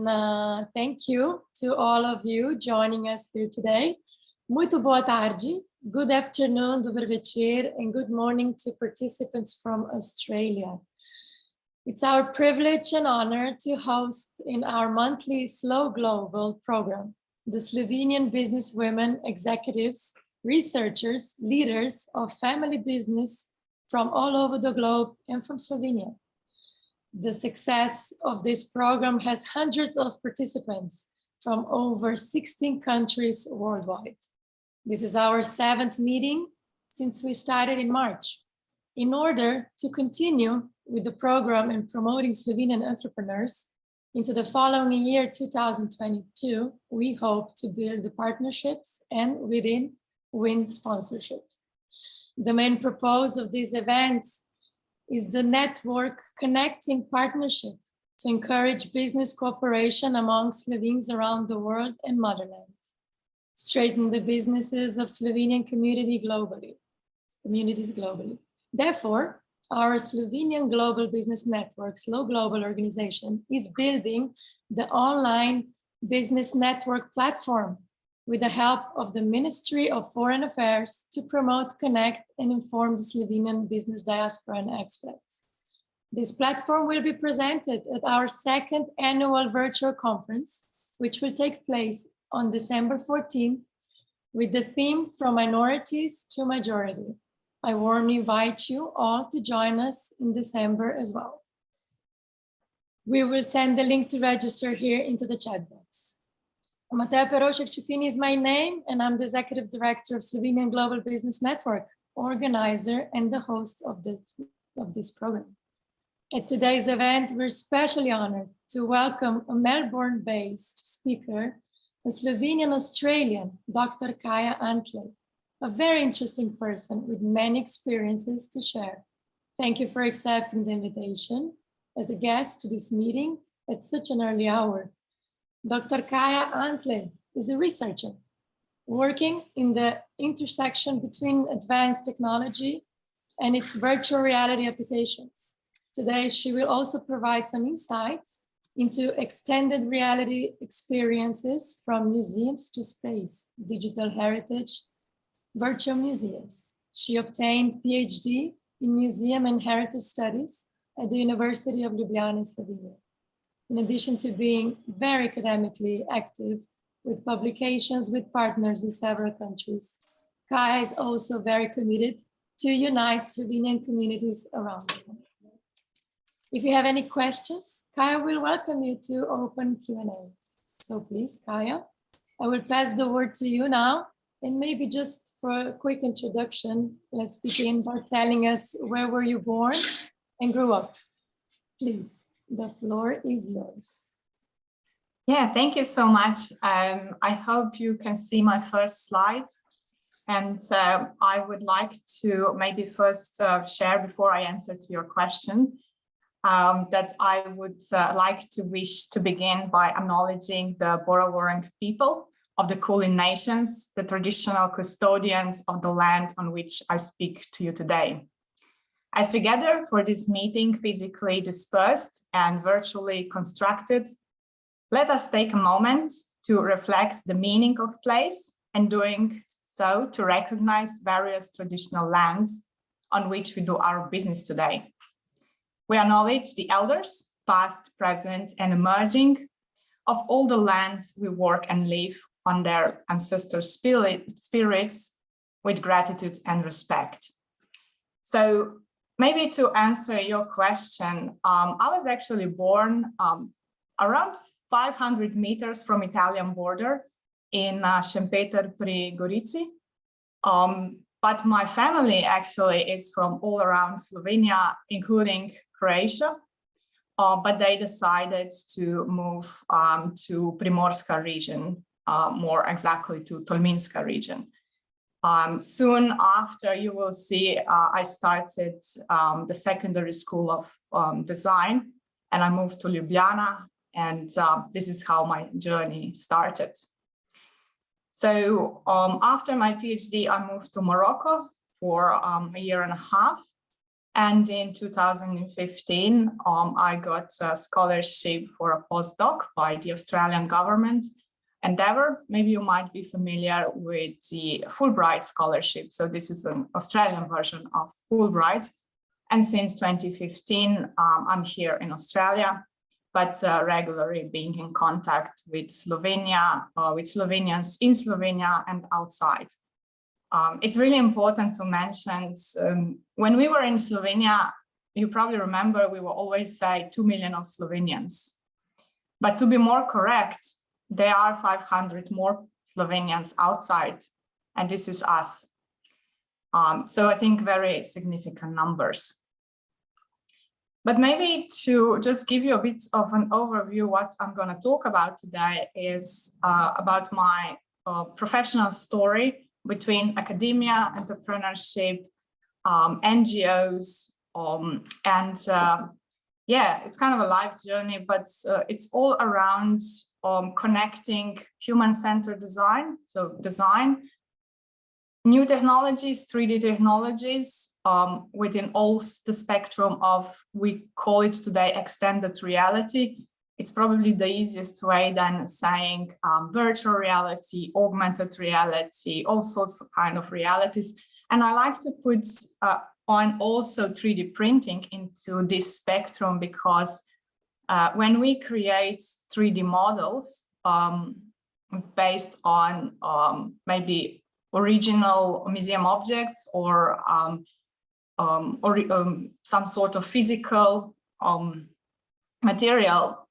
thank you to all of you joining us here today. Muito boa tarde, good afternoon, dober večer, and good morning to participants from Australia. It's our privilege and honor to host in our monthly Slow Global program, the Slovenian businesswomen, executives, researchers, leaders of family business from all over the globe and from Slovenia. The success of this program has hundreds of participants from over 16 countries worldwide. This is our 7th meeting since we started in March. In order to continue with the program and promoting Slovenian entrepreneurs into the following year, 2022, we hope to build the partnerships and win sponsorships. The main purpose of these events is the network connecting partnership to encourage business cooperation among Slovenes around the world and motherland, strengthen the businesses of Slovenian communities globally. Therefore, our Slovenian Global Business Network, Slow Global organization, is building the online business network platform with the help of the Ministry of Foreign Affairs to promote, connect, and inform the Slovenian business diaspora and expats. This platform will be presented at our 2nd annual virtual conference, which will take place on December 14th, with the theme From Minorities to Majority. I warmly invite you all to join us in December as well. We will send the link to register here into the chat box. Mateja Perovšek-Čupin is my name, and I'm the Executive Director of Slovenian Global Business Network, organizer and the host of this program. At today's event, we're especially honored to welcome a Melbourne-based speaker, a Slovenian-Australian, Dr. KAJA ANTLEJ, a very interesting person with many experiences to share. Thank you for accepting the invitation as a guest to this meeting at such an early hour. Dr. KAJA ANTLEJ is a researcher working in the intersection between advanced technology and its virtual reality applications. Today, she will also provide some insights into extended reality experiences from museums to space, digital heritage, virtual museums. She obtained PhD in Museum and Heritage Studies at the University of Ljubljana, Slovenia. In addition to being very academically active with publications with partners in several countries, KAJA is also very committed to unite Slovenian communities around the world. If you have any questions, KAJA will welcome you to open Q&As. So please, KAJA, I will pass the word to you now. And maybe just for a quick introduction, let's begin by telling us where were you born and grew up. Please. The floor is yours. Yeah, thank you so much. I hope you can see my first slide. And I would like to maybe first share before I answer to your question that I would like to wish to begin by acknowledging the Borowarang people of the Kulin Nations, the traditional custodians of the land on which I speak to you today. As we gather for this meeting, physically dispersed and virtually constructed, let us take a moment to reflect the meaning of place, and doing so to recognize various traditional lands on which we do our business today. We acknowledge the elders, past, present, and emerging, of all the lands we work and live on their ancestor spirits with gratitude and respect. So, maybe to answer your question, I was actually born around 500 meters from Italian border in Šempeter pri Gorici. But my family actually is from all around Slovenia, including Croatia. But they decided to move to Primorska region, more exactly to Tolminska region. Soon after, you will see, I started the secondary school of design, and I moved to Ljubljana, and this is how my journey started. So after my PhD, I moved to Morocco for a year and a half, And in 2015, I got a scholarship for a postdoc by the Australian government endeavor. Maybe you might be familiar with the Fulbright scholarship. So this is an Australian version of Fulbright. And since 2015, I'm here in Australia, but regularly being in contact with Slovenia, with Slovenians in Slovenia and outside. It's really important to mention, when we were in Slovenia, you probably remember we will always say 2 million of Slovenians. But to be more correct, there are 500 more Slovenians outside, and this is us. So I think very significant numbers. But maybe to just give you a bit of an overview, what I'm going to talk about today is about my professional story between academia, entrepreneurship, NGOs, and yeah, it's kind of a life journey, but it's all around connecting human-centered design, so design, new technologies, 3D technologies, within all the spectrum of, we call it today extended reality. It's probably the easiest way than saying virtual reality, augmented reality, all sorts of kind of realities. And I like to put on also 3D printing into this spectrum, because when we create 3D models based on maybe original museum objects or some sort of physical material,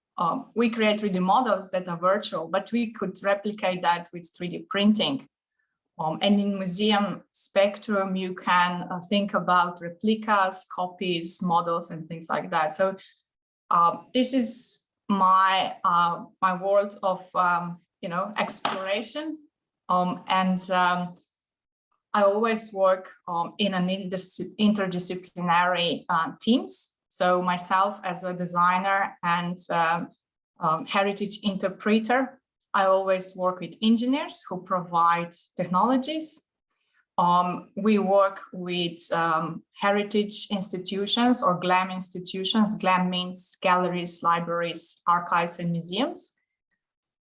we create 3D models that are virtual, but we could replicate that with 3D printing. And in museum spectrum, you can think about replicas, copies, models, and things like that. So this is my my world of exploration, and I always work in an interdisciplinary teams. So myself as a designer and heritage interpreter, I always work with engineers who provide technologies. We work with heritage institutions or GLAM institutions. GLAM means galleries, libraries, archives, and museums.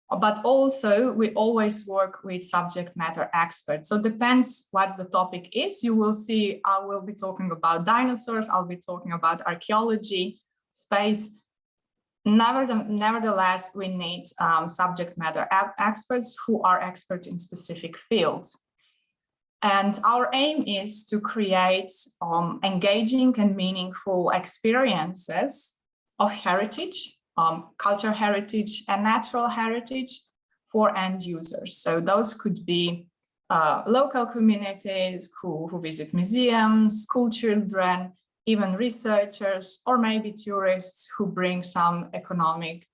But also we always work with subject matter experts. So it depends what the topic is. You will see I will be talking about dinosaurs, I'll be talking about archaeology, space. Nevertheless, we need subject matter experts who are experts in specific fields. And our aim is to create engaging and meaningful experiences of heritage, cultural heritage and natural heritage for end users. So those could be local communities who visit museums, school children, even researchers, or maybe tourists who bring some economic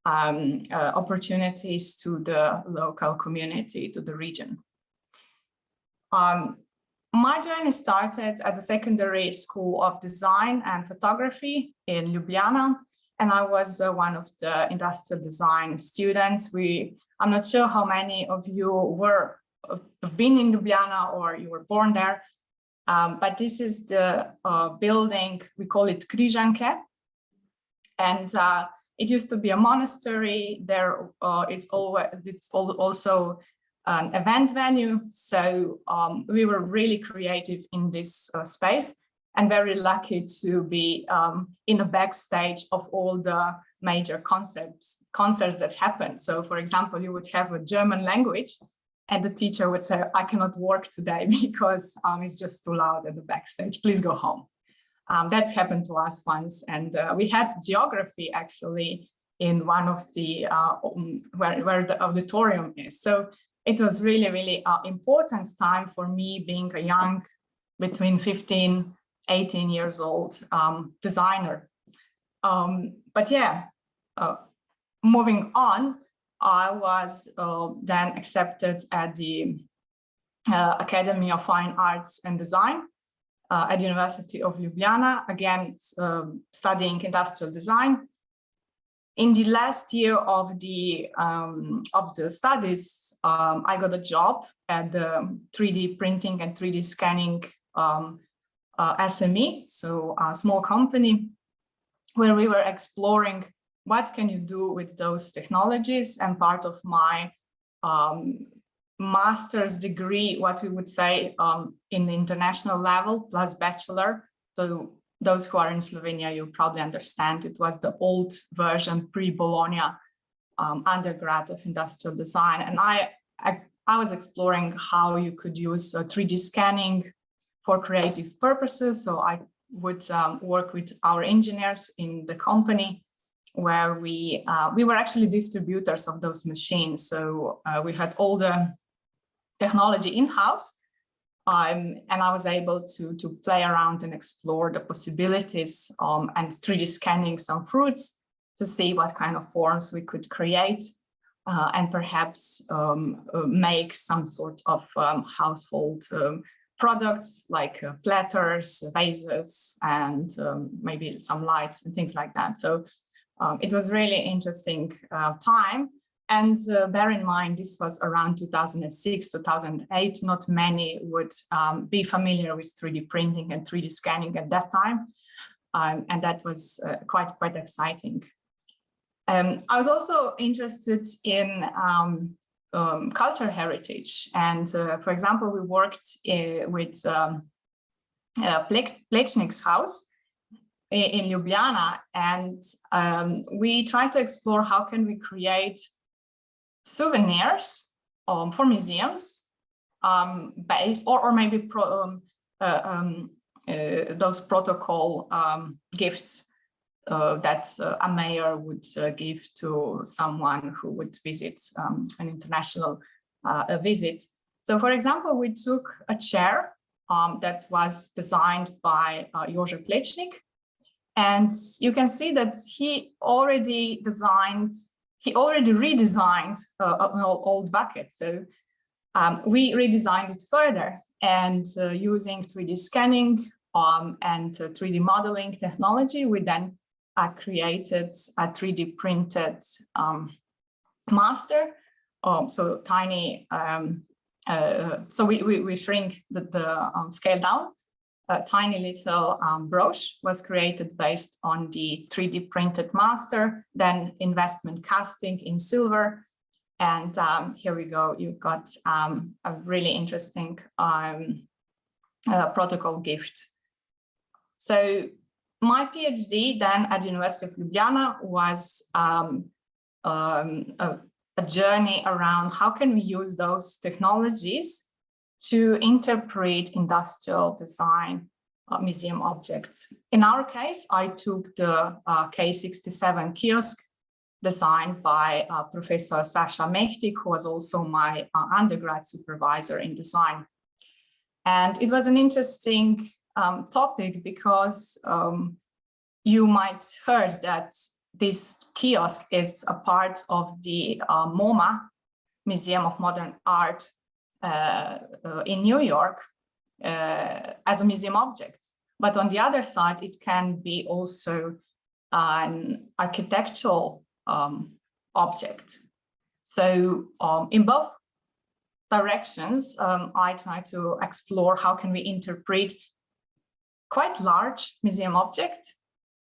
opportunities to the local community, to the region. My journey started at the secondary school of design and photography in Ljubljana, and I was one of the industrial design students. I'm not sure how many of you have been in Ljubljana or you were born there, but this is the building, we call it Križanke, and it used to be a monastery. There it's also an event venue, so we were really creative in this space, and very lucky to be in the backstage of all the major concerts that happen. So for example, you would have a German language and the teacher would say, I cannot work today because it's just too loud at the backstage, please go home. That's happened to us once. And we had geography actually in one of the, where the auditorium is. So it was really, really important time for me being a young, between 15, 18 years old designer. But yeah, moving on, I was then accepted at the Academy of Fine Arts and Design at the University of Ljubljana, again, studying industrial design. In the last year of the studies, I got a job at the 3D printing and 3D scanning SME, so a small company, where we were exploring what can you do with those technologies. And part of my master's degree, what we would say in the international level plus bachelor. So those who are in Slovenia, you probably understand it was the old version pre-Bologna undergrad of industrial design. And I was exploring how you could use 3D scanning for creative purposes. So I would work with our engineers in the company, where we were actually distributors of those machines. So we had all the technology in-house, and I was able to play around and explore the possibilities and 3D scanning some fruits to see what kind of forms we could create and perhaps make some sort of household products like platters, vases, and maybe some lights and things like that. So it was really interesting time. And bear in mind, this was around 2006, 2008. Not many would be familiar with 3D printing and 3D scanning at that time. And that was quite exciting. I was also interested in cultural heritage. And for example, we worked with Plečnik's house in Ljubljana, and we tried to explore how can we create souvenirs for museums based, or maybe those protocol gifts that a mayor would give to someone who would visit an international visit. So for example, we took a chair that was designed by Jože Plečnik, and you can see that he already redesigned an old bucket. So we redesigned it further, and using 3D scanning and 3D modeling technology, we then created a 3D printed master. So tiny, so we shrink the scale down. A tiny little brooch was created based on the 3D printed master, then investment casting in silver. And here we go, you've got a really interesting protocol gift. So my PhD then at the University of Ljubljana was a journey around how can we use those technologies to interpret industrial design museum objects. In our case, I took the K67 Kiosk designed by Professor Sasha Mechtik, who was also my undergrad supervisor in design. And it was an interesting topic because you might heard that this kiosk is a part of the MoMA, Museum of Modern Art in New York, as a museum object. But on the other side, it can be also an architectural object. So in both directions, I try to explore how can we interpret quite large museum object.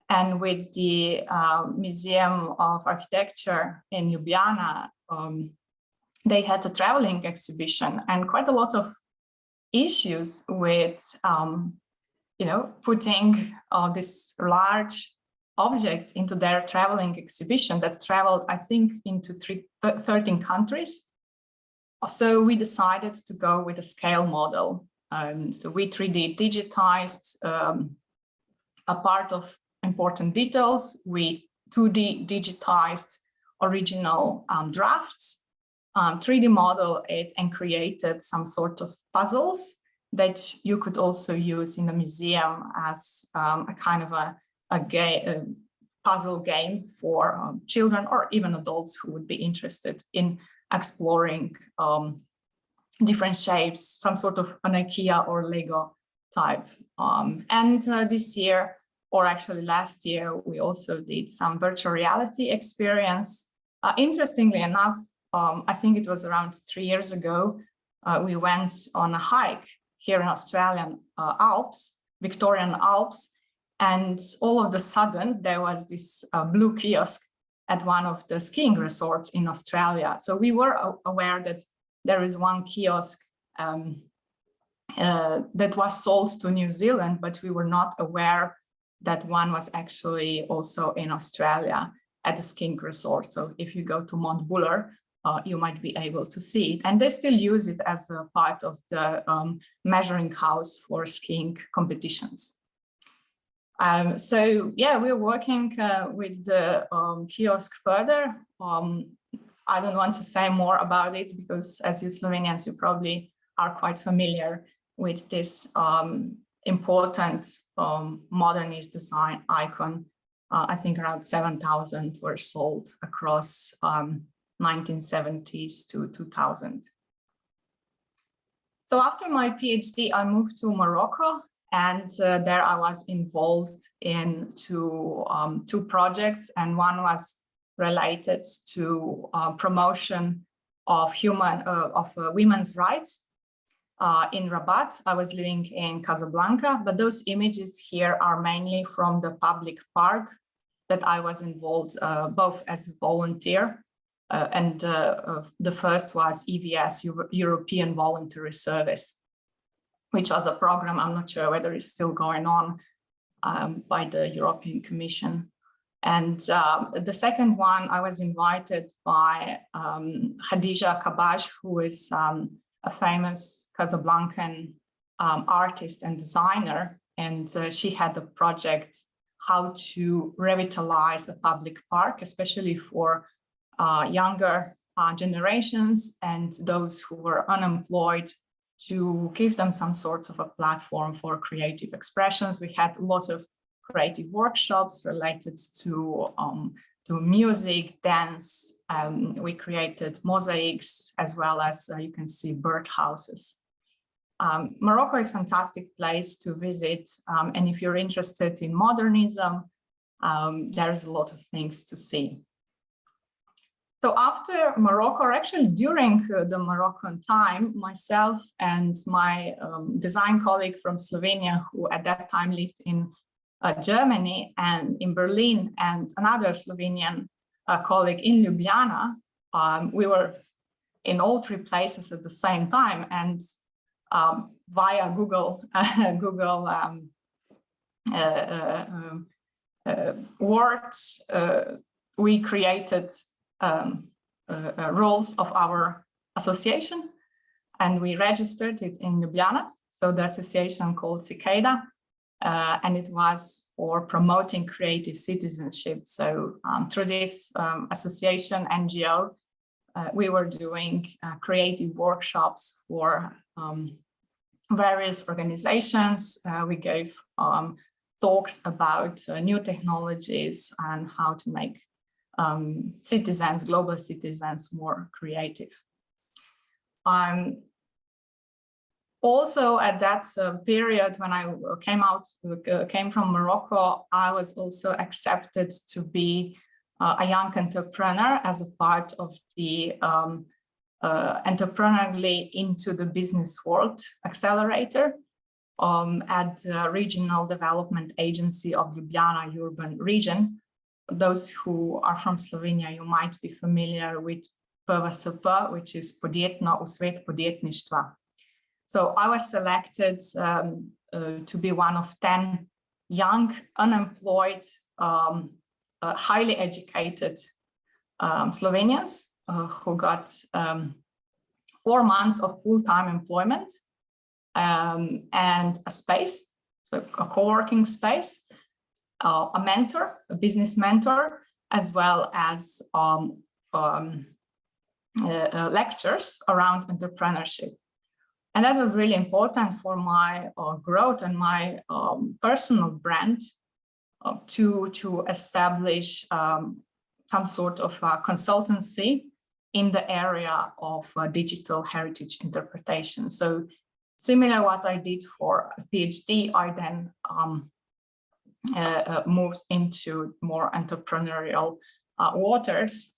And with the Museum of Architecture in Ljubljana, they had a traveling exhibition and quite a lot of issues with, putting this large object into their traveling exhibition that traveled, I think, into 13 countries. So we decided to go with a scale model. So we 3D digitized a part of important details. We 2D digitized original drafts, 3D model it, and created some sort of puzzles that you could also use in the museum as a kind of a puzzle game for children or even adults who would be interested in exploring different shapes, some sort of an IKEA or Lego type. And this year, or actually last year, we also did some virtual reality experience. Interestingly enough, I think it was around 3 years ago, we went on a hike here in Australian Alps Victorian Alps. And all of a sudden, there was this blue kiosk at one of the skiing resorts in Australia. So we were aware that there is one kiosk that was sold to New Zealand, but we were not aware that one was actually also in Australia at the skiing resort. So if you go to Mount Buller, you might be able to see it. And they still use it as a part of the measuring house for skiing competitions. So yeah, we're working with the kiosk further. I don't want to say more about it because as you Slovenians, you probably are quite familiar with this important modernist design icon. I think around 7,000 were sold across 1970s to 2000. So after my PhD, I moved to Morocco, and there I was involved in two projects, and one was related to promotion of women's rights in Rabat. I was living in Casablanca, but those images here are mainly from the public park that I was involved both as a volunteer and the first was EVS, European Voluntary Service, which was a program, I'm not sure whether it's still going on, by the European Commission. And the second one, I was invited by Khadija Kabash, who is a famous Casablancan artist and designer. And she had a project how to revitalize a public park, especially for younger generations and those who were unemployed, to give them some sort of a platform for creative expressions. We had lots of creative workshops related to music, dance. We created mosaics, as well as you can see birdhouses. Morocco is a fantastic place to visit. And if you're interested in modernism, there's a lot of things to see. So after Morocco, or actually during the Moroccan time, myself and my design colleague from Slovenia, who at that time lived in Germany and in Berlin, and another Slovenian colleague in Ljubljana, we were in all three places at the same time, and via Google Words, we created rules of our association, and we registered it in Ljubljana. So the association called Cicada, and it was for promoting creative citizenship. So through this association NGO, we were doing creative workshops for various organizations. We gave talks about new technologies and how to make citizens, global citizens, more creative. Also at that period, when I came from Morocco, I was also accepted to be a young entrepreneur as a part of the Entrepreneurially into the Business World Accelerator at the Regional Development Agency of Ljubljana urban region. Those who are from Slovenia, you might be familiar with PVSP, which is Podjetno v svet podjetništva. So I was selected to be one of 10 young, unemployed, highly educated Slovenians who got 4 months of full-time employment and a space, so a co-working space, a mentor, a business mentor, as well as lectures around entrepreneurship. And that was really important for my growth and my personal brand to establish some sort of consultancy in the area of digital heritage interpretation. So similar what I did for a PhD, I then moved into more entrepreneurial waters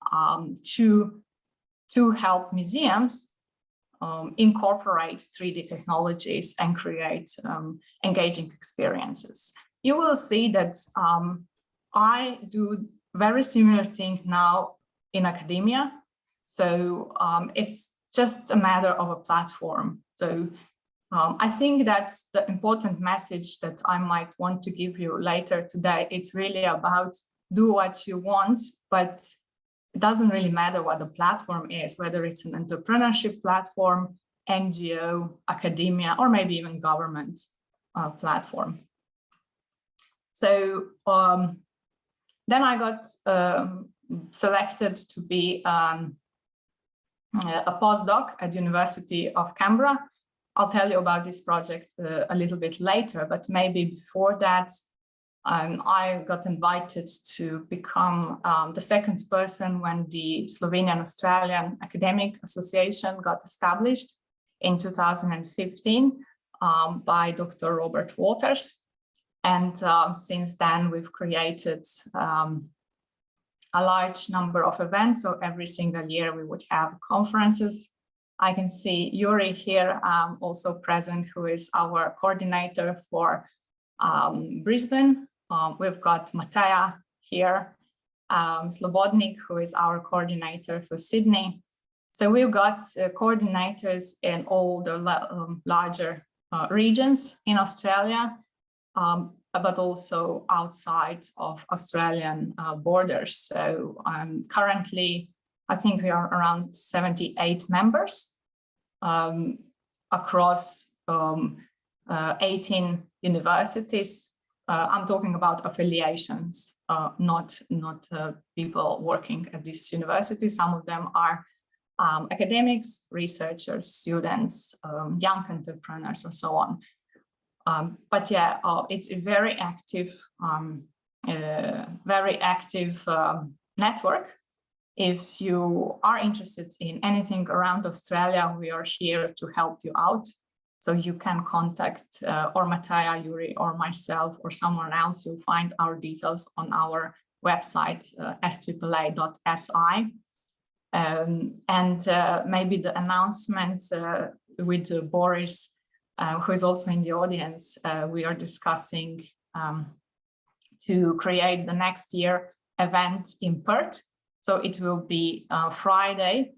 to help museums incorporate 3D technologies and create engaging experiences. You will see that I do very similar thing now in academia. So it's just a matter of a platform. So I think that's the important message that I might want to give you later today. It's really about do what you want, but it doesn't really matter what the platform is, whether it's an entrepreneurship platform, NGO, academia, or maybe even government platform. So then I got selected to be a postdoc at the University of Canberra. I'll tell you about this project a little bit later, but maybe before that, I got invited to become the second person when the Slovenian Australian Academic Association got established in 2015 by Dr. Robert Waters. And since then, we've created a large number of events. So every single year we would have conferences. I can see Yuri here also present, who is our coordinator for Brisbane. We've got Mateja here, Slobodnik, who is our coordinator for Sydney. So we've got coordinators in all the larger regions in Australia, but also outside of Australian borders. So currently, I think we are around 78 members across 18 universities. I'm talking about affiliations, not people working at this university. Some of them are academics, researchers, students, young entrepreneurs, and so on. But yeah, it's a very active network. If you are interested in anything around Australia, we are here to help you out. So you can contact or Mateja, Yuri, or myself, or someone else. You'll find our details on our website, SAAA.si. And maybe the announcement with Boris, who is also in the audience, we are discussing to create the next year event in Perth. So it will be Friday.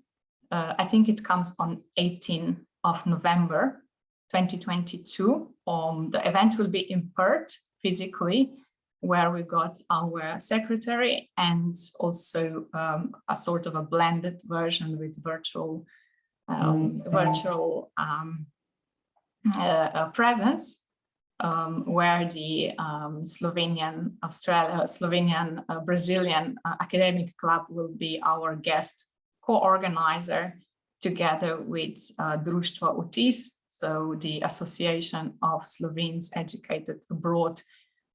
I think it comes on 18th of November, 2022. The event will be in Perth physically, where we got our secretary and also a sort of a blended version with virtual presence, where the Slovenian Brazilian Academic Club will be our guest co-organizer, together with Društvo Vtis, so the Association of Slovenes Educated Abroad.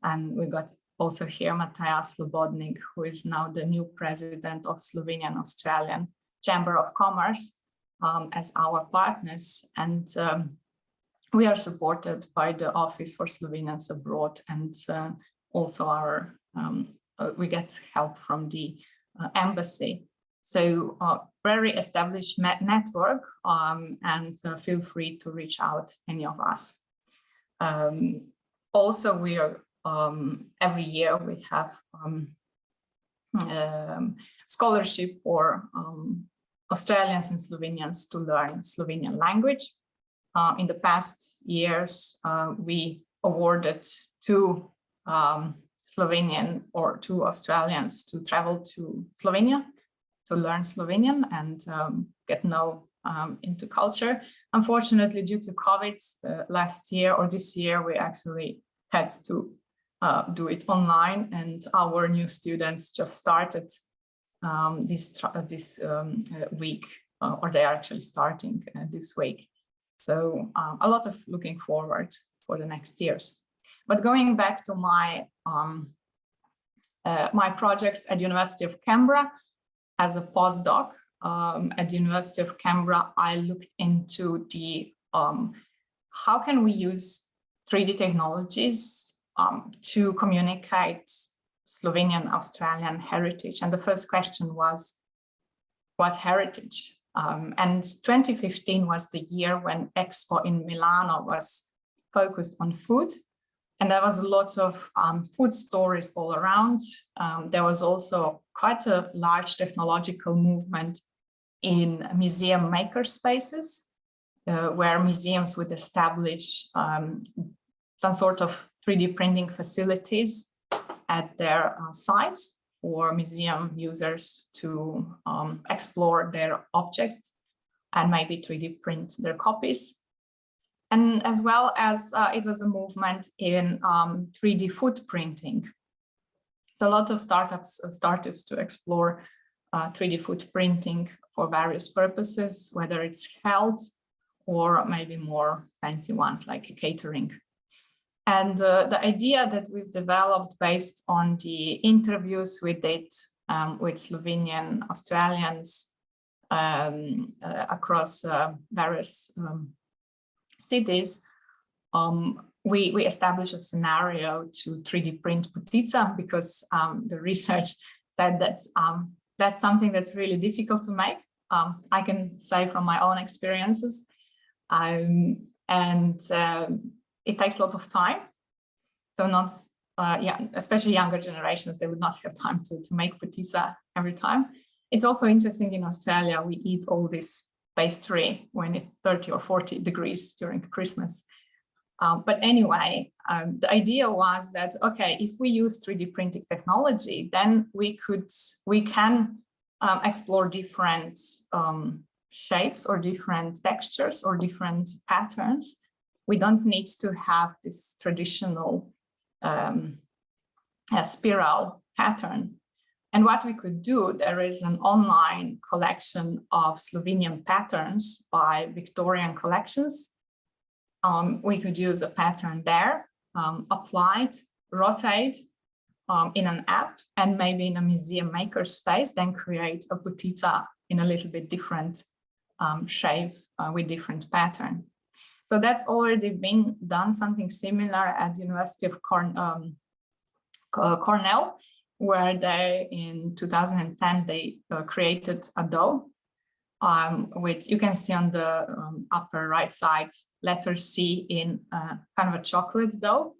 And we got also here Mateja Slobodnik, who is now the new president of Slovenian Australian Chamber of Commerce, as our partners. And we are supported by the Office for Slovenians Abroad, and also our we get help from the embassy. So very established network, and feel free to reach out, any of us. Also, we are every year we have scholarship for Australians and Slovenians to learn Slovenian language. In the past years, we awarded two Australians to travel to Slovenia to learn Slovenian and get know into culture. Unfortunately, due to COVID last year or this year, we actually had to do it online, and our new students just started this week, or they are actually starting this week. So a lot of looking forward for the next years. But going back to my my projects at the University of Canberra as a postdoc, at the University of Canberra, I looked into the how can we use 3D technologies to communicate Slovenian Australian heritage. And the first question was, what heritage? And 2015 was the year when Expo in Milano was focused on food. And there was a lot of food stories all around. There was also quite a large technological movement in museum maker spaces, where museums would establish some sort of 3D printing facilities at their sites for museum users to explore their objects and maybe 3D print their copies. And as well as it was a movement in 3D food printing. So a lot of startups started to explore 3D food printing for various purposes, whether it's health or maybe more fancy ones like catering. And the idea that we've developed based on the interviews we did with Slovenian Australians across various cities, we established a scenario to 3D print potica because the research said that that's something that's really difficult to make. I can say from my own experiences, and it takes a lot of time. So not, especially younger generations, they would not have time to make potica every time. It's also interesting in Australia, we eat all this pastry when it's 30 or 40 degrees during Christmas. But anyway, the idea was that, okay, if we use 3D printing technology, then we can explore different shapes or different textures or different patterns. We don't need to have this traditional spiral pattern. And what we could do, there is an online collection of Slovenian patterns by Victorian collections. We could use a pattern there, apply it, rotate in an app, and maybe in a museum maker space, then create a potica in a little bit different shape with different pattern. So that's already been done, something similar at the University of Cornell, where they, in 2010, they created a dough with, you can see on the upper right side, letter C in kind of a chocolate dough.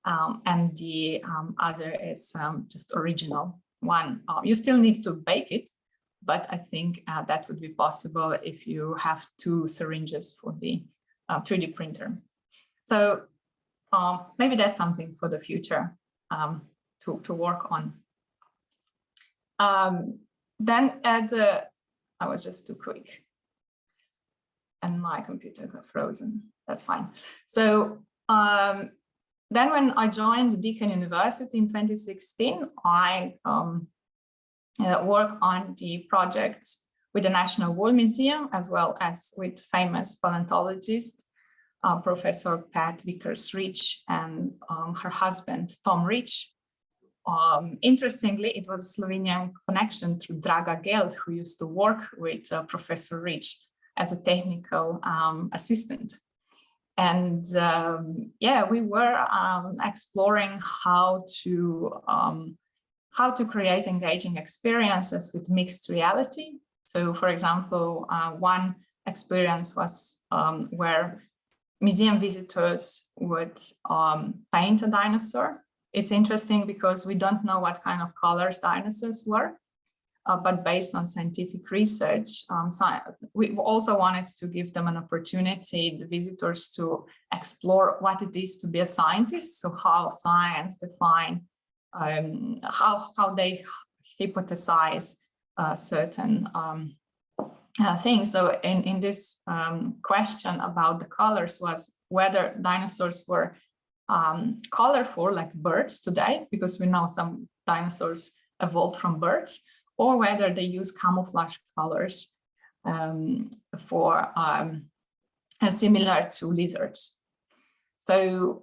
And the other is just original one. You still need to bake it, but I think that would be possible if you have 2 syringes for the 3D printer. So maybe that's something for the future to work on. Then I was just too quick and my computer got frozen. That's fine. So then when I joined Deakin University in 2016, I worked on the project with the National Wool Museum, as well as with famous paleontologist, Professor Pat Vickers-Rich and her husband, Tom Rich. Interestingly, it was a Slovenian connection through Draga Geld, who used to work with Professor Rich as a technical assistant. And yeah, we were exploring how to create engaging experiences with mixed reality. So, for example, one experience was where museum visitors would paint a dinosaur. It's interesting because we don't know what kind of colors dinosaurs were, but based on scientific research, we also wanted to give them an opportunity, the visitors, to explore what it is to be a scientist. So how science define, how they hypothesize certain things. So in this question about the colors was whether dinosaurs were colorful like birds today, because we know some dinosaurs evolved from birds, or whether they use camouflage colors for similar to lizards. So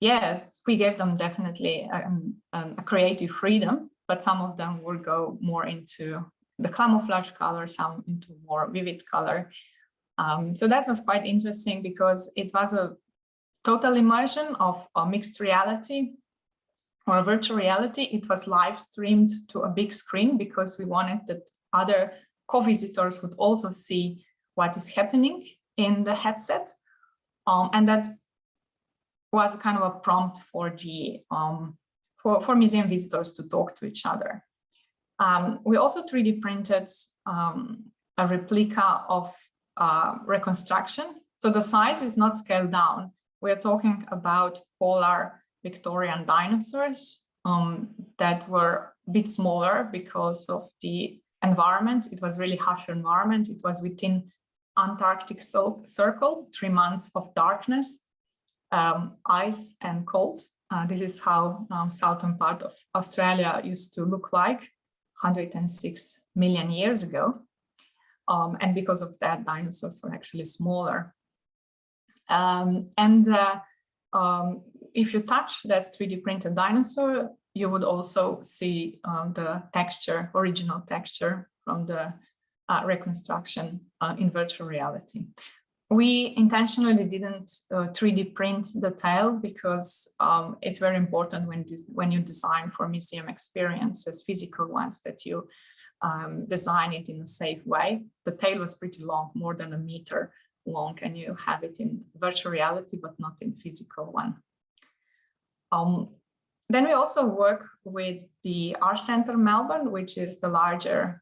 yes, we gave them definitely a creative freedom, but some of them will go more into the camouflage color, some into more vivid color. So that was quite interesting because it was a total immersion of mixed reality or virtual reality. It was live streamed to a big screen because we wanted that other co-visitors would also see what is happening in the headset. And that was kind of a prompt for the for museum visitors to talk to each other. We also 3D printed a replica of reconstruction. So the size is not scaled down. We're talking about polar Victorian dinosaurs that were a bit smaller because of the environment. It was really harsh environment. It was within Antarctic Circle, 3 months of darkness, ice and cold. This is how southern part of Australia used to look like 106 million years ago. And because of that, dinosaurs were actually smaller. If you touch that 3D printed dinosaur, you would also see the texture, original texture from the reconstruction in virtual reality. We intentionally didn't 3D print the tail because it's very important when you design for museum experiences, physical ones, that you design it in a safe way. The tail was pretty long, more than 1 meter long, and you have it in virtual reality, but not in physical one. Then we also work with the Art Centre Melbourne, which is the larger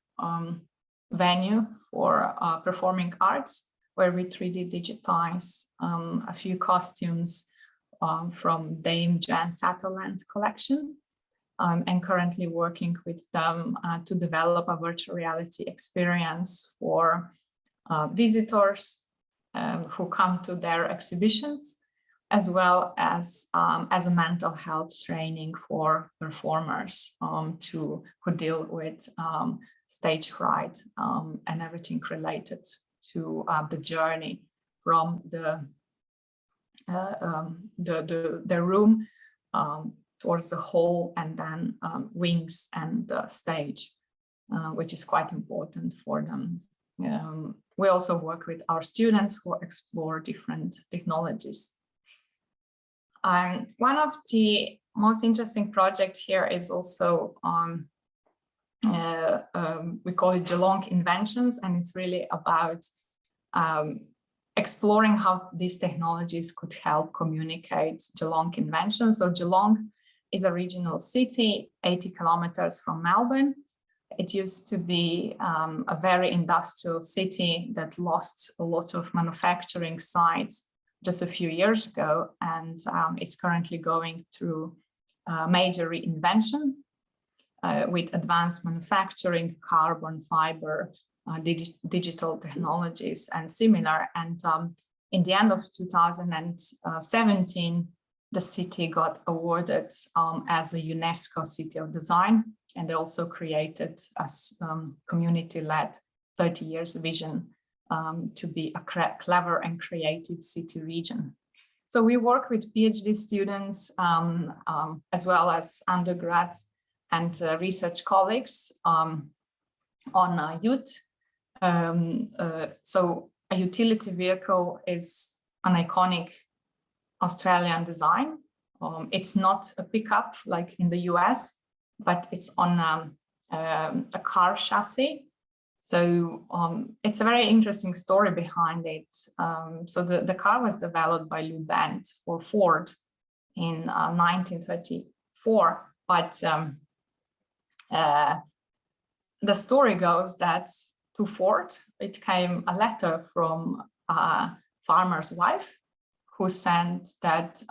venue for performing arts, where we 3D digitize a few costumes from Dame Jan Sutherland collection, and currently working with them to develop a virtual reality experience for visitors who come to their exhibitions, as well as a mental health training for performers who deal with stage fright and everything related to the journey from the room towards the hall and then wings and the stage, which is quite important for them. We also work with our students who explore different technologies. One of the most interesting projects here is also we call it Geelong Inventions, and it's really about exploring how these technologies could help communicate Geelong Inventions. So Geelong is a regional city, 80 kilometers from Melbourne. It used to be a very industrial city that lost a lot of manufacturing sites just a few years ago, and it's currently going through major reinvention with advanced manufacturing, carbon fiber, digital technologies and similar. And in the end of 2017, the city got awarded as a UNESCO City of Design, and they also created a community-led 30 years vision to be a clever and creative city region. So we work with PhD students as well as undergrads and research colleagues on youth. So a utility vehicle is an iconic Australian design. It's not a pickup like in the US, but it's on a car chassis. So it's a very interesting story behind it. So the car was developed by Ljubljana for Ford in 1934, but the story goes that to Ford, it came a letter from a farmer's wife who sent that,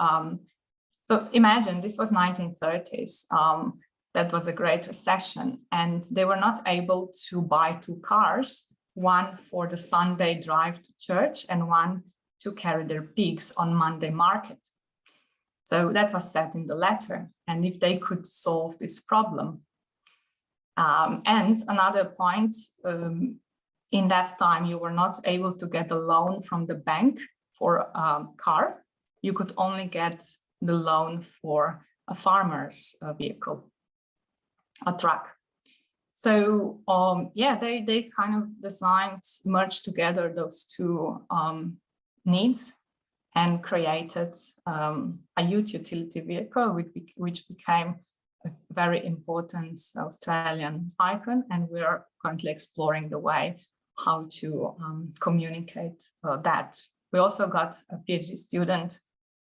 so imagine this was 1930s, that was a great recession, and they were not able to buy 2 cars, one for the Sunday drive to church and one to carry their pigs on Monday market. So that was said in the letter, and if they could solve this problem. And another point, in that time, you were not able to get a loan from the bank for a car. You could only get the loan for a farmer's vehicle, a truck. So yeah, they kind of designed, merged together those two needs and created a youth utility vehicle, which became a very important Australian icon, and we are currently exploring the way how to communicate that. We also got a PhD student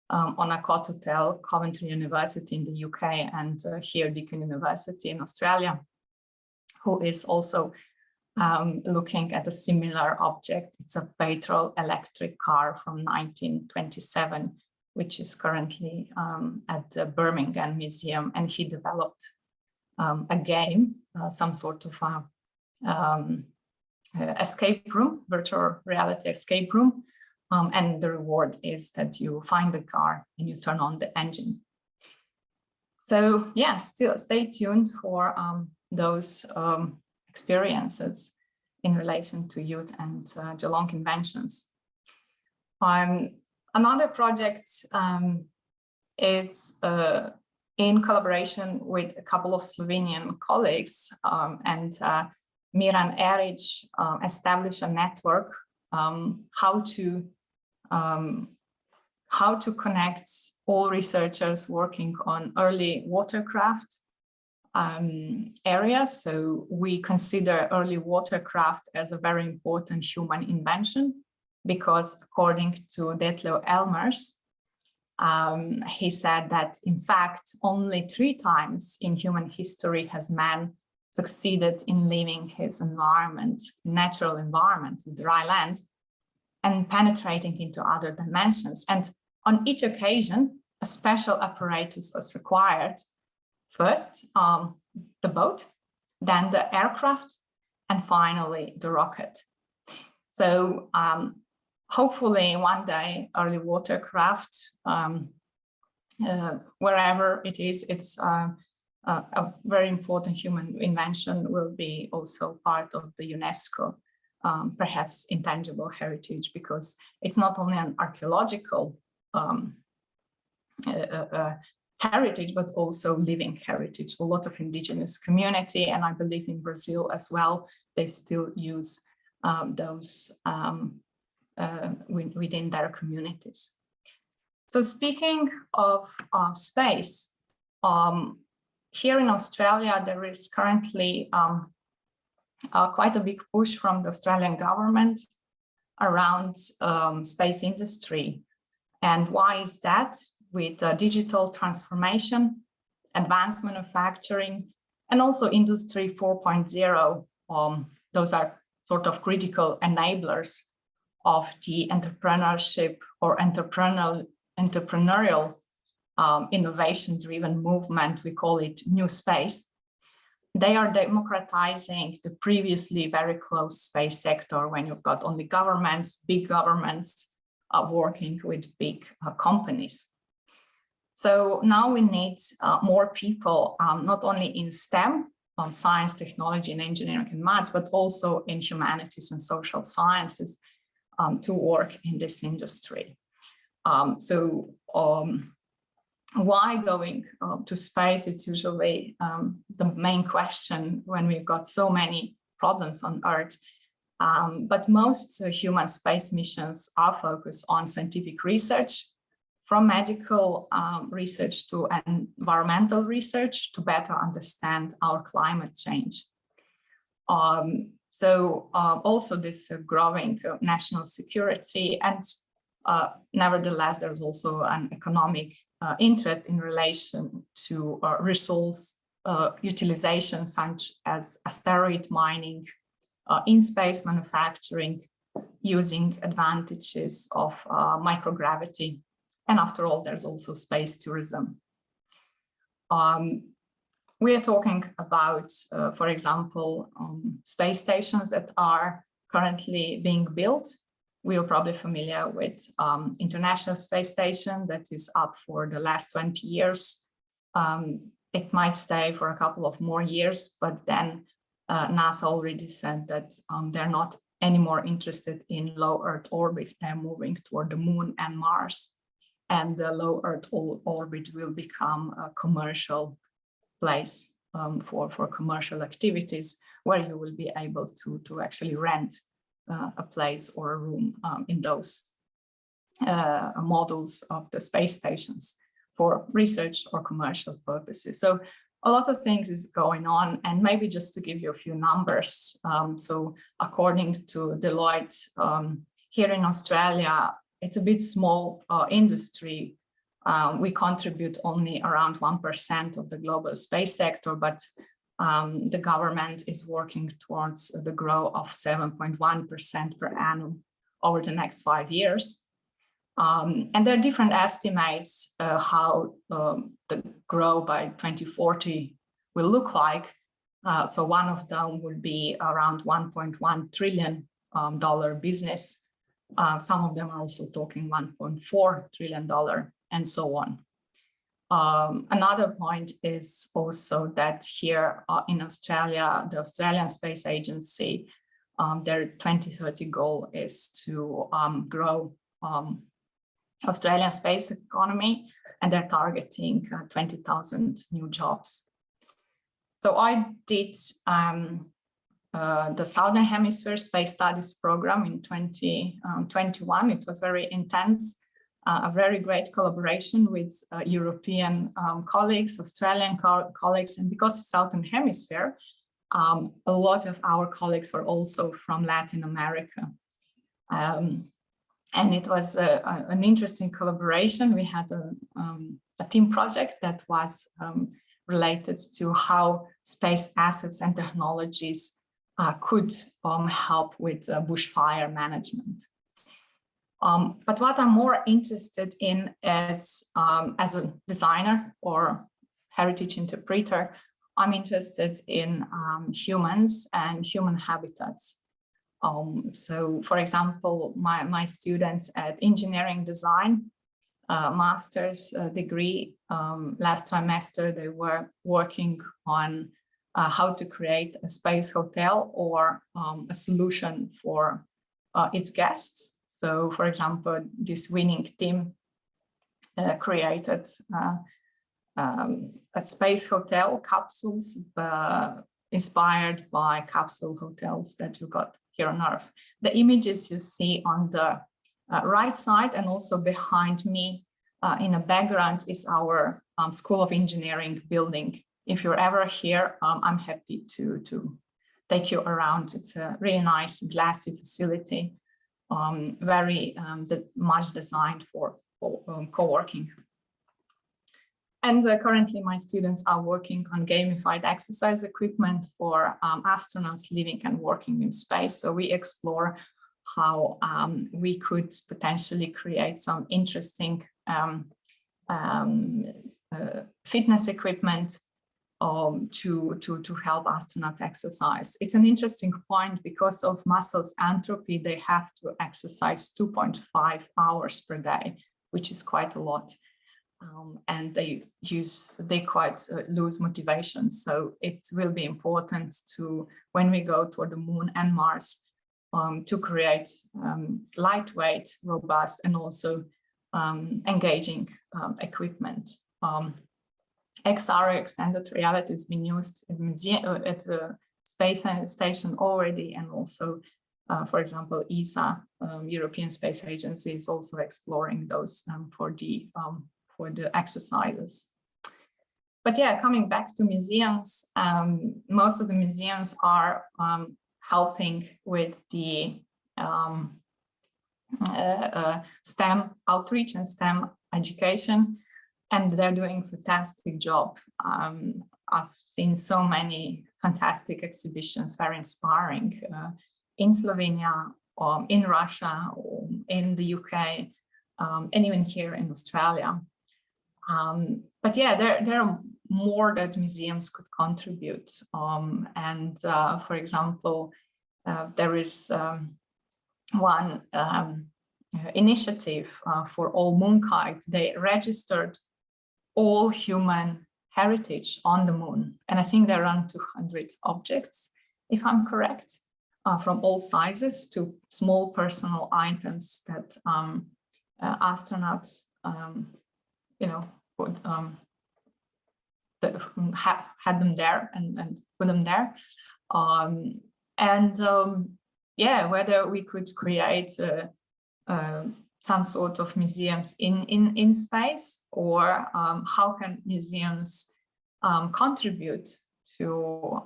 on a co-hotel, Coventry University in the UK and here Deakin University in Australia, who is also looking at a similar object. It's a petrol electric car from 1927, which is currently at the Birmingham Museum, and he developed a game, some sort of escape room, virtual reality escape room, and the reward is that you find the car and you turn on the engine. So yeah, still stay tuned for those experiences in relation to youth and Geelong Inventions. Another project is in collaboration with a couple of Slovenian colleagues, and Miran Eric established a network how to connect all researchers working on early watercraft areas. So we consider early watercraft as a very important human invention, because according to Detlev Elmers, he said that in fact only 3 times in human history has man succeeded in leaving his environment, natural environment, the dry land, and penetrating into other dimensions. And on each occasion, a special apparatus was required. First, the boat, then the aircraft, and finally the rocket. So hopefully one day early watercraft, wherever it is, it's a very important human invention, will be also part of the UNESCO, perhaps intangible heritage, because it's not only an archaeological heritage, but also living heritage. A lot of indigenous community, and I believe in Brazil as well, they still use those within their communities. So speaking of space, here in Australia, there is currently quite a big push from the Australian government around space industry. And why is that? With digital transformation, advanced manufacturing, and also Industry 4.0, those are sort of critical enablers of the entrepreneurship or entrepreneurial innovation-driven movement. We call it NewSpace. They are democratizing the previously very closed space sector, when you've got only governments, big governments, working with big companies. So now we need more people, not only in STEM, science, technology, and engineering and maths, but also in humanities and social sciences to work in this industry. Why going to space? It's usually the main question when we've got so many problems on Earth. But most human space missions are focused on scientific research, from medical research to environmental research, to better understand our climate change. Also this growing national security, and nevertheless, there's also an economic interest in relation to resource utilization, such as asteroid mining, in-space manufacturing, using advantages of microgravity. And after all, there's also space tourism. We are talking about, for example, space stations that are currently being built. We are probably familiar with International Space Station that is up for the last 20 years. It might stay for a couple of more years, but then NASA already said that they're not anymore interested in low Earth orbits. They're moving toward the Moon and Mars. And the low Earth orbit will become a commercial place for commercial activities, where you will be able to actually rent a place or a room in those models of the space stations for research or commercial purposes. So a lot of things is going on, and maybe just to give you a few numbers. So according to Deloitte, here in Australia, it's a bit small industry. We contribute only around 1% of the global space sector, but the government is working towards the growth of 7.1% per annum over the next 5 years. And there are different estimates how the growth by 2040 will look like. So one of them will be around $1.1 trillion business. Some of them are also talking $1.4 trillion and so on. Another point is also that here in Australia, the Australian Space Agency, their 2030 goal is to grow Australian space economy, and they're targeting 20,000 new jobs. So I did the Southern Hemisphere Space Studies program in 2021. It was very intense, a very great collaboration with European colleagues, Australian colleagues, and because it's Southern Hemisphere, a lot of our colleagues were also from Latin America. And it was an interesting collaboration. We had a team project that was related to how space assets and technologies could help with bushfire management. But what I'm more interested in is, as a designer or heritage interpreter, I'm interested in humans and human habitats. So, for example, my students at engineering design master's degree, last trimester, they were working on how to create a space hotel or a solution for its guests. So, for example, this winning team created a space hotel, capsules inspired by capsule hotels that you got here on Earth. The images you see on the right side and also behind me in the background is our School of Engineering building. If you're ever here, I'm happy to take you around. It's a really nice glassy facility, very much designed for co-working. And currently my students are working on gamified exercise equipment for astronauts living and working in space. So we explore how we could potentially create some interesting fitness equipment to help astronauts exercise. It's an interesting point because of muscles atrophy, they have to exercise 2.5 hours per day, which is quite a lot. And they quite lose motivation. So it will be important to, when we go toward the moon and Mars, to create lightweight, robust, and also engaging equipment. XR, extended reality, has been used at the space station already, and also, for example, ESA, European Space Agency, is also exploring those for the exercises. But yeah, coming back to museums, most of the museums are helping with the STEM outreach and STEM education, and they're doing a fantastic job. I've seen so many fantastic exhibitions, very inspiring, in Slovenia, in Russia, or in the UK, and even here in Australia. But yeah, there are more that museums could contribute. For example, there is one initiative for all Moonkites. They registered all human heritage on the moon. And I think there are around 200 objects, if I'm correct, from all sizes to small personal items that astronauts would had them there and put them there. Yeah, whether we could create some sort of museums in space, or how can museums contribute to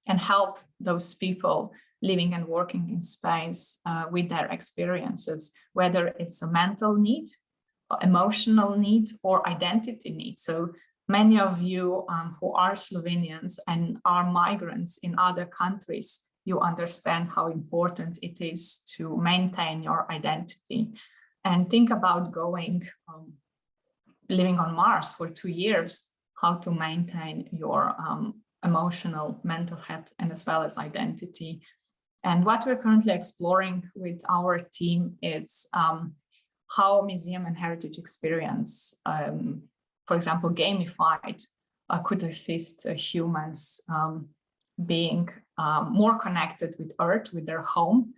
and help those people living and working in space with their experiences, whether it's a mental need, emotional need, or identity need. So many of you who are Slovenians and are migrants in other countries, you understand how important it is to maintain your identity. And think about going, living on Mars for 2 years, how to maintain your emotional, mental health, and as well as identity. And what we're currently exploring with our team is how museum and heritage experience, for example, gamified, could assist humans being more connected with Earth, with their home,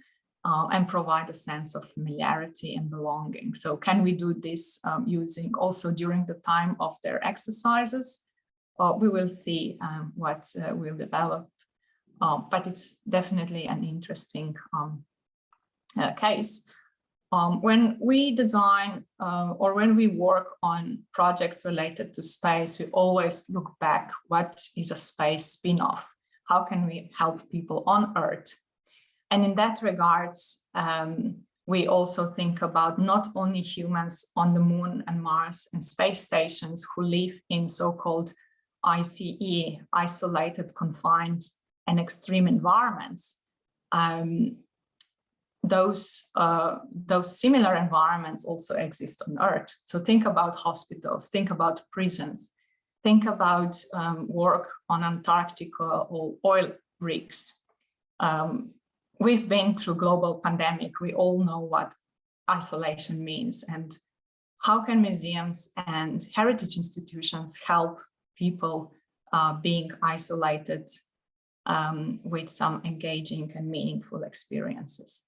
and provide a sense of familiarity and belonging. So can we do this using also during the time of their exercises? We will see what will develop, but it's definitely an interesting case. When we design or when we work on projects related to space, we always look back, what is a space spin-off? How can we help people on Earth? And in that regards, we also think about not only humans on the Moon and Mars and space stations who live in so-called ICE, isolated, confined, and extreme environments. Those similar environments also exist on Earth. So think about hospitals, think about prisons, think about work on Antarctica or oil rigs. We've been through global pandemic. We all know what isolation means, and how can museums and heritage institutions help people being isolated with some engaging and meaningful experiences.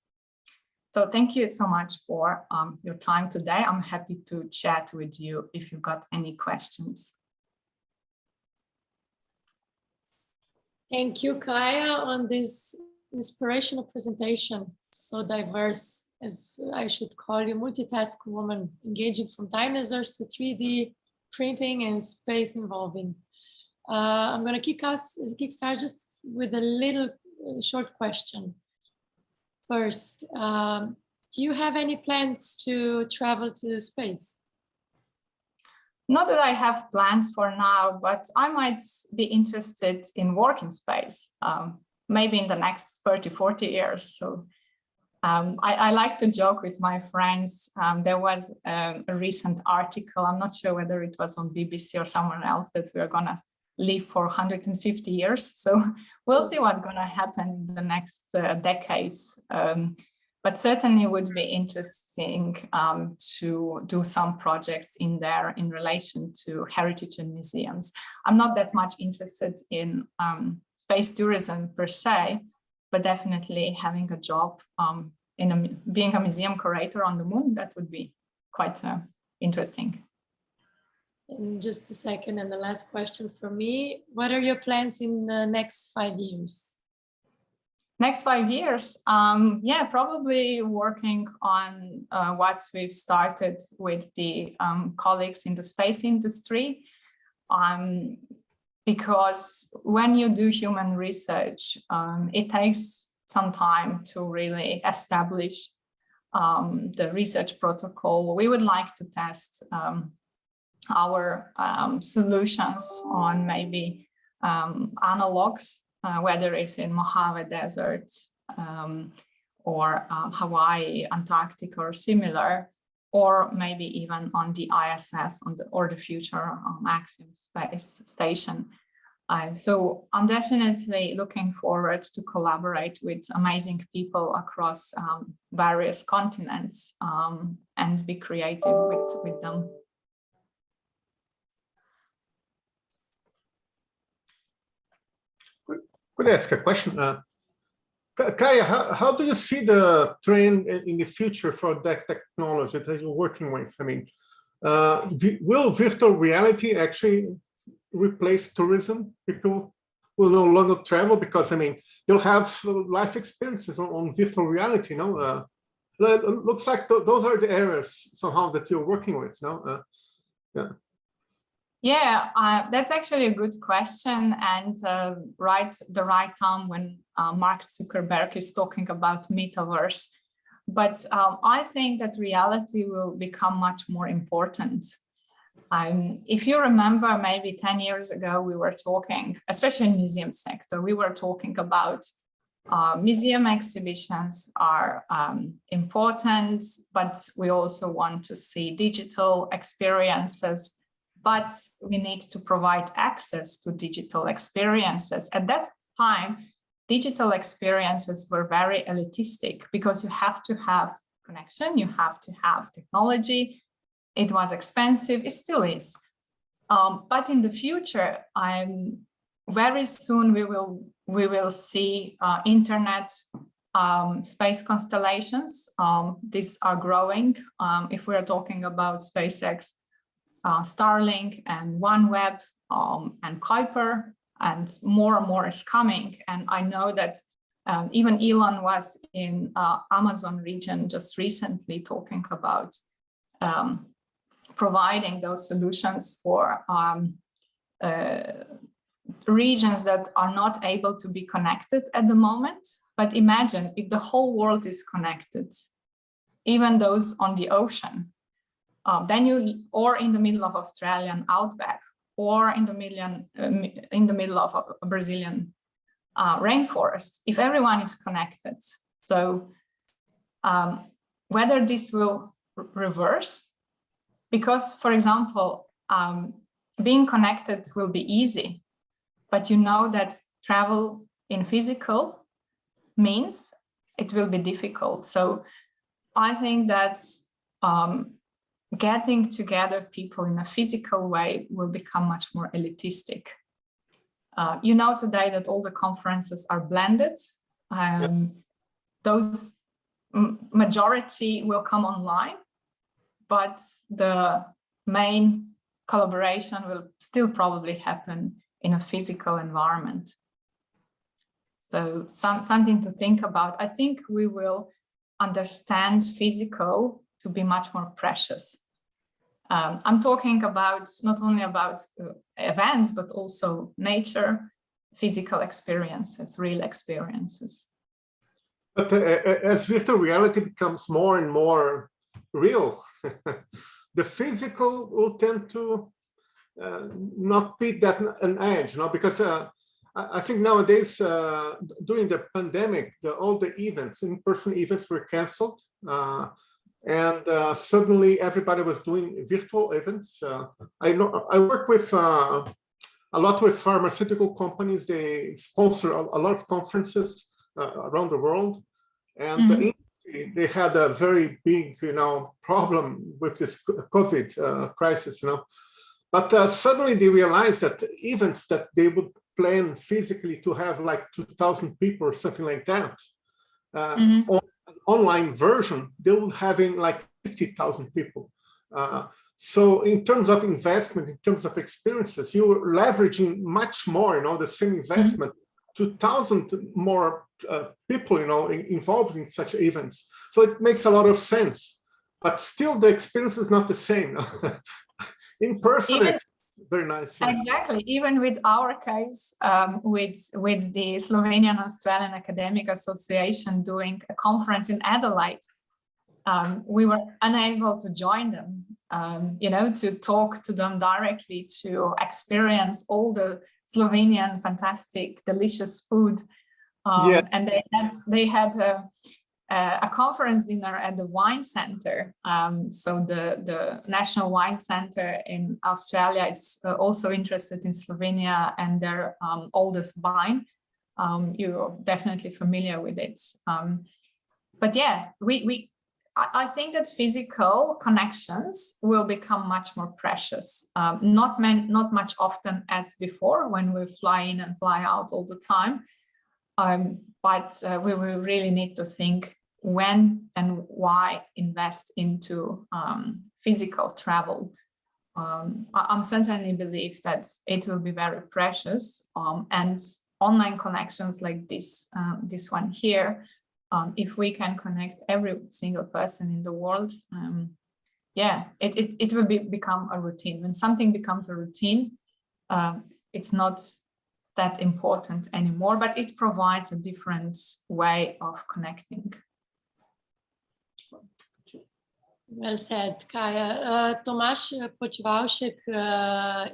So thank you so much for your time today. I'm happy to chat with you if you've got any questions. Thank you, Kaja, on this inspirational presentation. So diverse, as I should call you, multitask woman, engaging from dinosaurs to 3D printing and space involving. I'm going to kickstart just with a little short question. First, do you have any plans to travel to space? Not that I have plans for now, but I might be interested in working space, maybe in the next 30, 40 years. So I like to joke with my friends. There was a recent article, I'm not sure whether it was on BBC or somewhere else, that we are going to live for 150 years. So we'll see what's going to happen in the next decades. But certainly would be interesting to do some projects in there in relation to heritage and museums. I'm not that much interested in space tourism per se, but definitely having a job being a museum curator on the moon, that would be quite interesting. In just a second, and the last question for me, what are your plans in the next 5 years? Next 5 years, yeah, probably working on what we've started with the colleagues in the space industry, because when you do human research, it takes some time to really establish the research protocol. We would like to test our solutions on maybe analogs, whether it's in Mojave Desert or Hawaii, Antarctica or similar, or maybe even on the ISS or the future Axiom Space Station. So I'm definitely looking forward to collaborate with amazing people across various continents and be creative with them. Could I ask a question? Kaja, how do you see the trend in the future for that technology that you're working with? I mean, will virtual reality actually replace tourism? People will no longer travel because, I mean, they'll have life experiences on virtual reality, no? It looks like those are the areas somehow that you're working with, no? Yeah. Yeah, that's actually a good question, and the right time when Mark Zuckerberg is talking about Metaverse. But I think that reality will become much more important. If you remember, maybe 10 years ago, we were talking, especially in the museum sector, we were talking about museum exhibitions are important, but we also want to see digital experiences. But we need to provide access to digital experiences. At that time, digital experiences were very elitistic because you have to have connection, you have to have technology. It was expensive, it still is. But in the future, very soon we will see internet space constellations. These are growing. If we are talking about SpaceX, Starlink and OneWeb and Kuiper, and more is coming. And I know that even Elon was in Amazon region just recently talking about providing those solutions for regions that are not able to be connected at the moment. But imagine if the whole world is connected, even those on the ocean. Or in the middle of Australian outback, or in the middle of a Brazilian rainforest, if everyone is connected. So whether this will reverse, because, for example, being connected will be easy, but you know that travel in physical means it will be difficult. So I think that getting together people in a physical way will become much more elitistic. You know today that all the conferences are blended. Yes. Those majority will come online, but the main collaboration will still probably happen in a physical environment. So something to think about. I think we will understand physical to be much more precious. I'm talking about not only about events, but also nature, physical experiences, real experiences. But as virtual reality becomes more and more real, the physical will tend to not be that an edge, no? Because I think nowadays, during the pandemic, all the events, in-person events were canceled. And suddenly everybody was doing virtual events. I work with a lot with pharmaceutical companies. They sponsor a lot of conferences around the world, and the industry, they had a very big, problem with this COVID crisis, But suddenly they realized that events that they would plan physically to have like 2,000 people or something like that, online version, they will having like 50,000 people. So in terms of investment, in terms of experiences, you're leveraging much more, the same investment, 2,000 more people, involved in such events. So it makes a lot of sense, but still the experience is not the same. In person, it's very nice. Yeah. Exactly. Even with our case, with the Slovenian Australian Academic Association doing a conference in Adelaide, we were unable to join them, to talk to them directly, to experience all the Slovenian fantastic, delicious food. And they had a conference dinner at the wine center. So the National Wine Center in Australia is also interested in Slovenia and their oldest wine. You're definitely familiar with it. But yeah, I think that physical connections will become much more precious. Not much often as before, when we fly in and fly out all the time. But we will really need to think when and why invest into physical travel. I'm certainly believe that it will be very precious, and online connections like this one here, if we can connect every single person in the world, yeah, it will become a routine. When something becomes a routine, it's not that important anymore, but it provides a different way of connecting. Well said, Kaja. Tomasz Pochwałczyk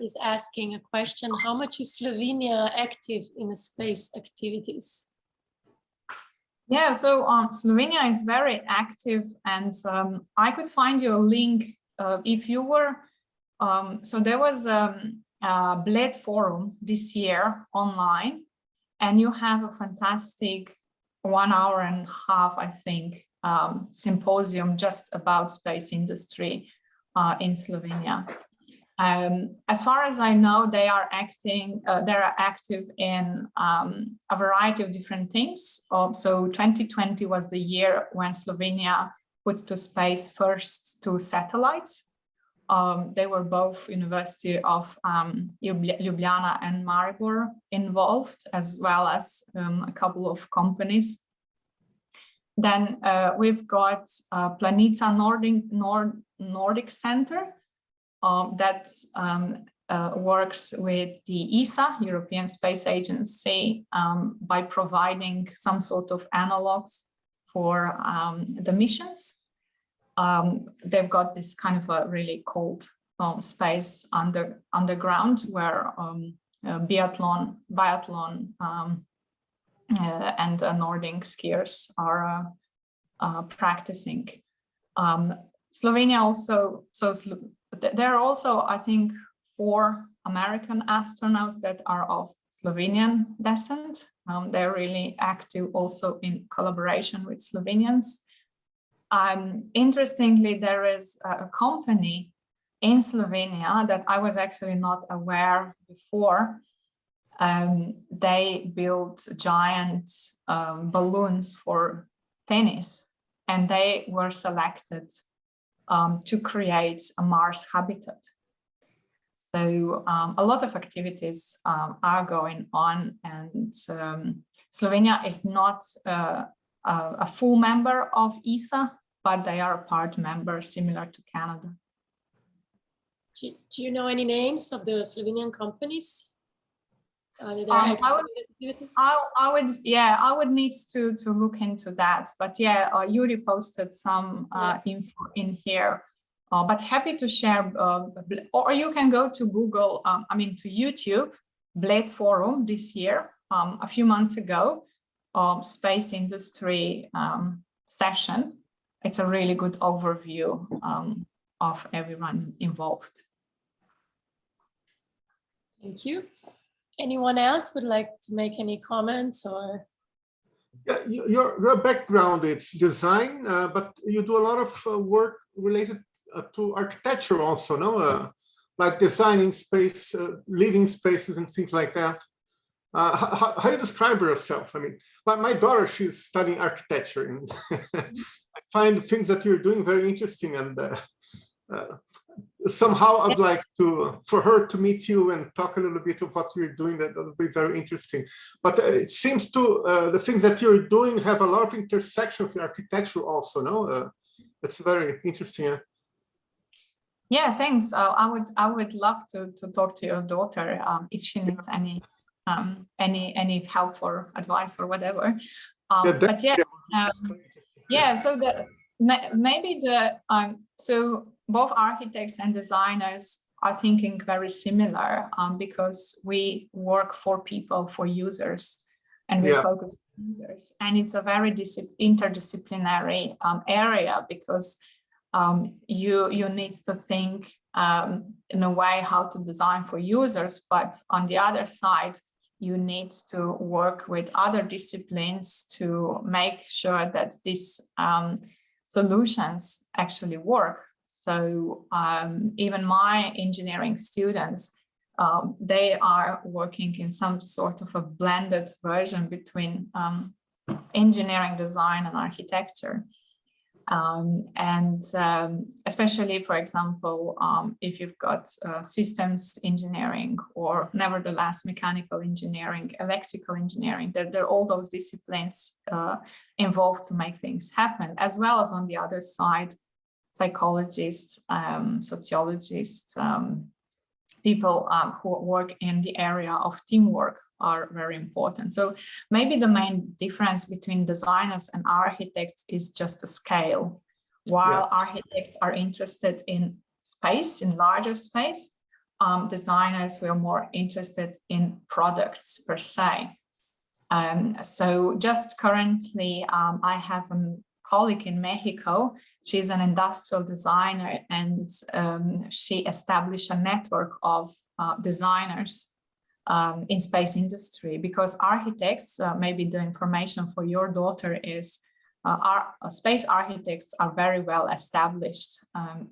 is asking a question. How much is Slovenia active in space activities? Yeah, so Slovenia is very active, and I could find you a link if you were, so there was a Bled forum this year online, and you have a fantastic 1 hour and a half, I think, symposium just about space industry in Slovenia. As far as I know, they are active in a variety of different things. So 2020 was the year when Slovenia put to space first 2 satellites. They were both University of Ljubljana and Maribor involved, as well as a couple of companies. Then we've got Planica Nordic Center that works with the ESA, European Space Agency, by providing some sort of analogs for the missions. They've got this kind of a really cold space underground where biathlon and Nordic skiers are practicing. Slovenia also, there are also, I think, 4 American astronauts that are of Slovenian descent. They're really active also in collaboration with Slovenians. Interestingly, there is a company in Slovenia that I was actually not aware before. They built giant balloons for tennis, and they were selected to create a Mars habitat. So a lot of activities are going on, and Slovenia is not a full member of ESA, but they are a part member similar to Canada. Do you know any names of the Slovenian companies? I would need to look into that, but yeah, Yuri posted some info in here, but happy to share, or you can go to Google, to YouTube, Bled Forum this year, a few months ago, space industry session. It's a really good overview of everyone involved. Thank you. Anyone else would like to make any comments or? Yeah, your background, it's design, but you do a lot of work related to architecture also, no? Like designing space, living spaces and things like that. How do you describe yourself? I mean, my daughter, she's studying architecture, and I find things that you're doing very interesting, and somehow I'd like for her to meet you and talk a little bit of what you're doing. That would be very interesting. But it seems the things that you're doing have a lot of intersection with architecture also, no? It's very interesting. Yeah, thanks. I would love to talk to your daughter if she needs any help or advice or whatever. So both architects and designers are thinking very similar because we work for people, for users, and we focus on users. And it's a very interdisciplinary area because you need to think in a way how to design for users, but on the other side, you need to work with other disciplines to make sure that these solutions actually work. So even my engineering students, they are working in some sort of a blended version between engineering, design, and architecture. Especially, for example, if you've got systems engineering or nevertheless mechanical engineering, electrical engineering, there are all those disciplines involved to make things happen, as well as on the other side, psychologists, sociologists, people who work in the area of teamwork are very important. So maybe the main difference between designers and architects is just the scale. While architects are interested in space, in larger space, designers were more interested in products per se. So just currently, I have a colleague in Mexico. She's an industrial designer, and she established a network of designers in space industry, because architects, maybe the information for your daughter is our space architects are very well established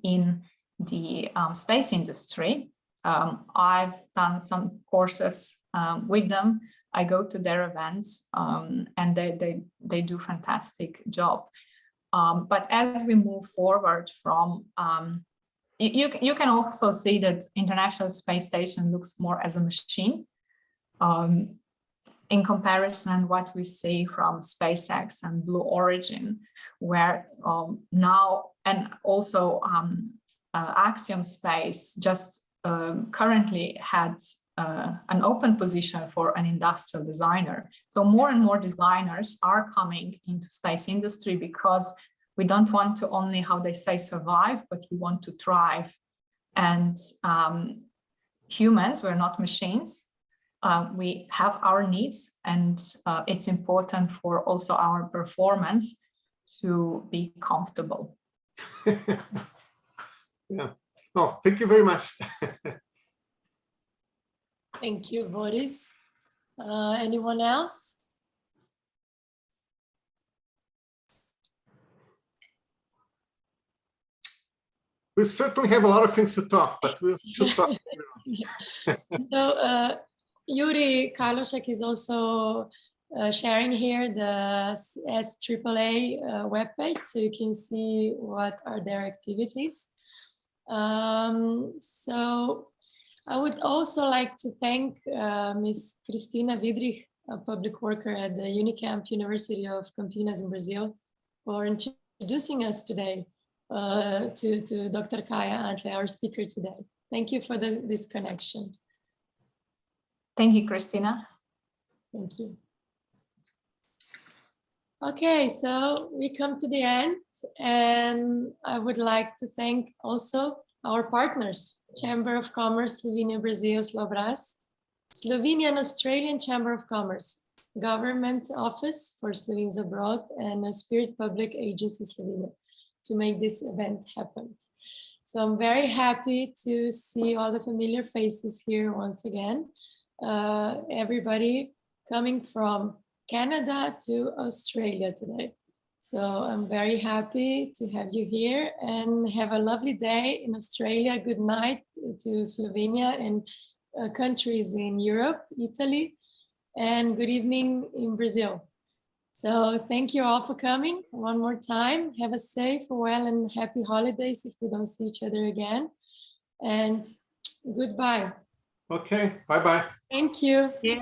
in the space industry. I've done some courses with them. I go to their events, and they do fantastic job. But as we move forward from, you can also see that International Space Station looks more as a machine in comparison what we see from SpaceX and Blue Origin, where now, and also Axiom Space just currently had an open position for an industrial designer. So more and more designers are coming into space industry, because we don't want to only, how they say, survive, but we want to thrive. And humans, we're not machines. We have our needs, and it's important for also our performance to be comfortable. Yeah. Oh, thank you very much. Thank you, Boris. Anyone else? We certainly have a lot of things to talk, but we should talk. So Yuri Karlošek is also sharing here the SAAA webpage, so you can see what are their activities. So I would also like to thank Ms. Cristina Vidrich, a public worker at the Unicamp University of Campinas in Brazil, for introducing us today to Dr. KAJA ANTLEJ, our speaker today. Thank you for this connection. Thank you, Cristina. Thank you. Okay, so we come to the end, and I would like to thank also our partners: Chamber of Commerce, Slovenia, Brazil, Slovras, Slovenian Australian Chamber of Commerce, Government Office for Slovenes Abroad, and Spirit Public Agency Slovenia to make this event happen. So I'm very happy to see all the familiar faces here once again. Everybody coming from Canada to Australia today. So I'm very happy to have you here, and have a lovely day in Australia. Good night to Slovenia and countries in Europe, Italy, and good evening in Brazil. So thank you all for coming one more time. Have a safe, well, and happy holidays if we don't see each other again. And goodbye. Okay, bye-bye. Thank you. Yeah.